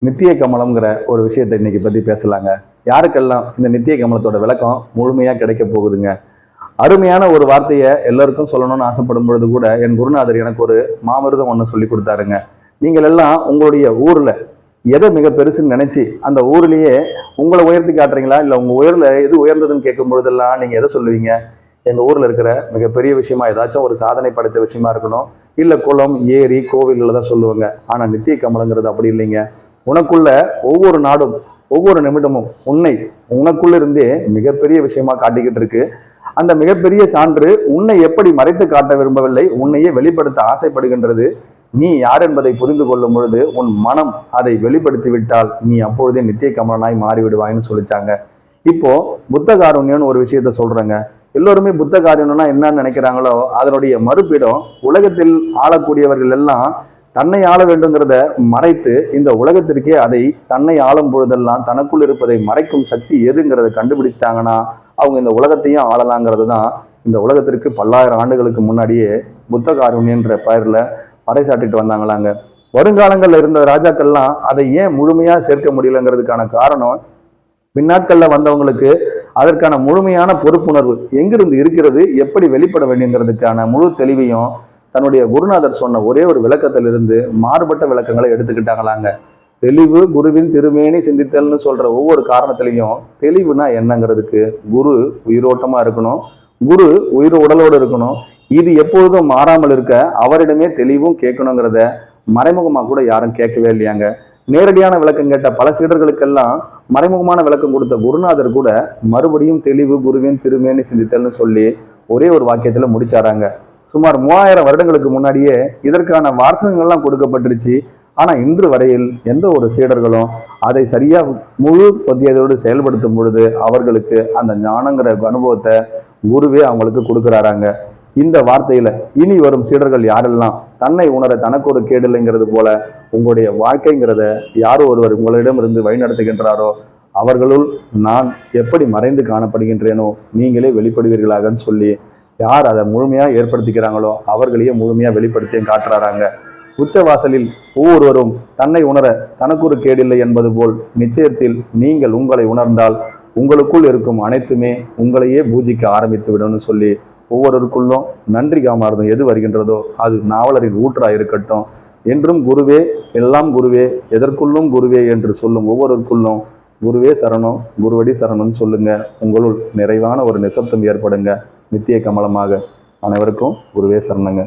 நித்திய கமலம்ங்கிற ஒரு விஷயத்தை இன்னைக்கு பத்தி பேசலாங்க. யாருக்கெல்லாம் இந்த நித்திய கமலத்தோட விளக்கம் முழுமையா கிடைக்க போகுதுங்க. அருமையான ஒரு வார்த்தையை எல்லாருக்கும் சொல்லணும்னு ஆசைப்படும் பொழுது கூட என் குருநாதர் எனக்கு ஒரு மாமிருதம் ஒன்று சொல்லி கொடுத்தாருங்க. நீங்கள் எல்லாம் உங்களுடைய ஊர்ல எதை மிக பெருசுன்னு நினைச்சு அந்த ஊர்லயே உங்களை உயர்த்தி காட்டுறீங்களா, இல்ல உங்க உயர்ல எது உயர்ந்ததுன்னு கேட்கும் பொழுதெல்லாம் நீங்க எதை சொல்லுவீங்க? எங்க ஊர்ல இருக்கிற மிகப்பெரிய விஷயமா ஏதாச்சும் ஒரு சாதனை படைத்த விஷயமா இருக்கணும், இல்ல குளம் ஏரி கோவில்களை தான் சொல்லுவாங்க. ஆனா நித்திய கமலங்கிறது அப்படி இல்லைங்க. உனக்குள்ள ஒவ்வொரு நாடும் ஒவ்வொரு நிமிடமும் உனக்குள்ள இருந்தே மிகப்பெரிய விஷயமா காட்டிக்கிட்டு இருக்கு. அந்த மிகப்பெரிய சான்று உன்னை எப்படி மறைத்து காட்ட விரும்பவில்லை, உன்னையே வெளிப்படுத்த ஆசைப்படுகின்றது. நீ யார் என்பதை புரிந்து கொள்ளும் பொழுது உன் மனம் அதை வெளிப்படுத்தி விட்டால் நீ அப்பொழுதே நித்திய கமலனாய் மாறிவிடுவாய்னு சொல்லிச்சாங்க. இப்போ புத்த காருண்யம்னு ஒரு விஷயத்த சொல்றேங்க. எல்லோருமே புத்த காருண்யம்னா என்னன்னு நினைக்கிறாங்களோ அதனுடைய மறுப்பிடம் உலகத்தில் ஆளக்கூடியவர்கள் எல்லாம் தன்னை ஆள வேண்டுங்கிறத மறைத்து இந்த உலகத்திற்கே அதை தன்னை ஆளும் பொழுதெல்லாம் தனக்குள் இருப்பதை மறைக்கும் சக்தி எதுங்கிறத கண்டுபிடிச்சிட்டாங்கன்னா அவங்க இந்த உலகத்தையும் ஆளலாங்கிறது தான் இந்த உலகத்திற்கு பல்லாயிரம் ஆண்டுகளுக்கு முன்னாடியே புத்த காருண்யன்ற பெயர்ல பறைசாட்டிட்டு வந்தாங்களாங்க. வருங்காலங்கள்ல இருந்த ராஜாக்கள்லாம் அதை ஏன் முழுமையா சேர்க்க முடியலங்கிறதுக்கான காரணம் பின்னாட்கள்ல வந்தவங்களுக்கு அதற்கான முழுமையான பொறுப்புணர்வு எங்கிருந்து இருக்கிறது, எப்படி வெளிப்பட வேண்டியங்கிறதுக்கான முழு தெளிவையும் தன்னுடைய குருநாதர் சொன்ன ஒரே ஒரு விளக்கத்திலிருந்து மாறுபட்ட விளக்கங்களை எடுத்துக்கிட்டாங்களாங்க. தெளிவு குருவின் திருமேனி சிந்தித்தல்னு சொல்ற ஒவ்வொரு காரணத்திலையும் தெளிவுனா என்னங்கிறதுக்கு குரு உயிரோட்டமா இருக்கணும், குரு உடலோடு இருக்கணும், இது எப்பொழுதும் மாறாமல் இருக்க அவரிடமே தெளிவும் கேட்கணுங்கிறத மறைமுகமா கூட யாரும் கேட்கவே இல்லையாங்க. நேரடியான விளக்கம் கேட்ட பல சீடர்களுக்கெல்லாம் மறைமுகமான விளக்கம் கொடுத்த குருநாதர் கூட மறுபடியும் தெளிவு குருவின் திருமேனி சிந்தித்தல்னு சொல்லி ஒரே ஒரு வாக்கியத்துல முடிச்சாராங்க. சுமார் 3000 வருடங்களுக்கு முன்னாடியே இதற்கான வாசகங்கள்லாம் கொடுக்கப்பட்டுருச்சு. ஆனா இன்று வரையில் எந்த ஒரு சீடர்களும் அதை சரியா முழு பத்தியதோடு செயல்படுத்தும் பொழுது அவர்களுக்கு அந்த ஞானங்கிற அனுபவத்தை குருவே அவங்களுக்கு கொடுக்குறாராங்க. இந்த வார்த்தையில இனி வரும் சீடர்கள் யாரெல்லாம் தன்னை உணர தனக்கு ஒரு கேடில்லைங்கிறது போல உங்களுடைய வாழ்க்கைங்கிறத யாரோ ஒருவர் உங்களிடம் இருந்து வழிநடத்துகின்றாரோ அவர்களுள் நான் எப்படி மறைந்து காணப்படுகின்றேனோ நீங்களே வெளிப்படுவீர்களாகன்னு சொல்லி யார் அதை முழுமையா ஏற்படுத்திக்கிறாங்களோ அவர்களையே முழுமையா வெளிப்படுத்தியும் காட்டுறாராங்க. உச்சவாசலில் ஒவ்வொருவரும் தன்னை உணர தனக்கு ஒரு கேடில்லை என்பது போல் நிச்சயத்தில் நீங்கள் உங்களை உணர்ந்தால் உங்களுக்குள் இருக்கும் அனைத்துமே உங்களையே பூஜிக்க ஆரம்பித்து விடும்னு சொல்லி ஒவ்வொருவருக்குள்ளும் நன்றி காமார்த்தம் எது வருகின்றதோ அது நாவலரின் ஊற்றா இருக்கட்டும். என்றும் குருவே எல்லாம் குருவே எதற்குள்ளும் குருவே என்று சொல்லும் ஒவ்வொருவருக்குள்ளும் குருவே சரணம் குருவடி சரணம்னு சொல்லுங்க. உங்களுள் நிறைவான ஒரு நிசப்தம் ஏற்படுங்க. நித்திய கமலமாக. அனைவருக்கும் குருவே சரணங்க.